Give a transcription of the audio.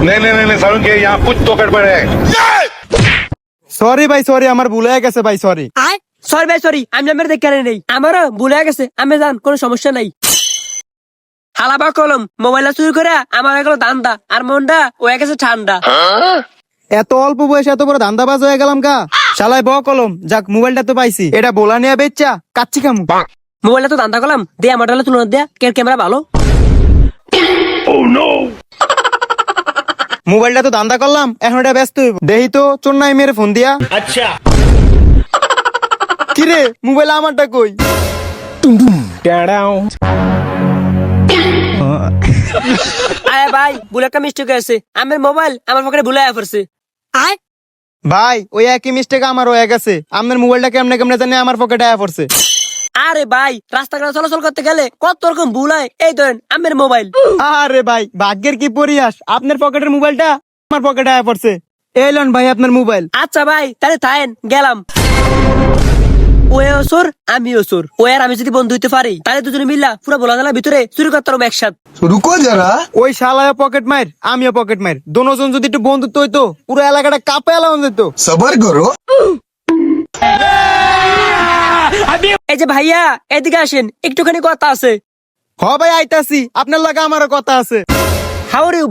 नहीं सारुण के यहाँ कुछ तो गड़बड़ है। সরি ভাই সরি, আমার ভুল হয়ে গেছে ভাই, সরি। সরি ভাই সরি, আমি নাম্বার দেখে নেই, আমারও ভুল হয়ে গেছে, আমি জান কোনো সমস্যা নাই। হালাবা কলম মোবাইলটা চুরি করে আমার হয়ে গেল দান্দা, আর মনটা হয়ে গেছে ঠান্ডা। এত অল্প বয়সে এত বড় ধান্দাবাজ হয়ে গেলাম কা। শালায় ব কলম, যাক মোবাইলটা তো পাইছি, এটা বোলা নিয়ে বেচ্চা কাচ্চি খামু। মোবাইলটা তো দান্দা করলাম, দে আমার তুলনা দেয়া ক্যামেরা ভালো। মোবাইলটা তো ধান্দা করলাম, এখন এটা ব্যস্ত হইব। দেহি তো চোর নাই মেরে ফোন দিয়া। अच्छा কিরে মোবাইল আমারটা কই? আয় ভাই ভুল একটা মিস্টেক হয়েছে, আমার মোবাইল আমার পকেটে ভুলে পড়ছে। ভাই ওই একই মিস্টেক আমার হয়ে গেছে, আপনার মোবাইলটা কেমনে কেমনে জানি আমার পকেটে আয়া পড়ছে। আরে ভাই রাস্তাঘাটে চলাচল করতে গেলে কত রকম ভুল হয়, এই ধরেন আমার মোবাইল। আরে ভাই ভাগ্যের কি পরিহাস, আপনার পকেটের মোবাইলটা আমার পকেটে আয়া পড়ছে। এলন ভাই আপনার মোবাইল। আচ্ছা ভাই তাহলে থাকেন গেলাম। ওয়ে ওসর আমি ওসর, ও আর আমি যদি বন্ধু হইতে পারি তাহলে দুজনে মিল্লা পুরো ভোলা জেলার ভিতরে চুরি করতে পারবো একসাথে। रुको जरा। ওই শালায় পকেট মার, আমিও পকেট মার, দোনোজন যদি একটু বন্ধুত্ব হইতো পুরো এলাকাটা কাঁপে এলাম যেত। सबर करो। এই যে ভাইয়া এদিকে আসেন, একটুখানি কথা আছে। হ ভাই আইতাছি, আপনার লাগে আমারও কথা আছে। How are you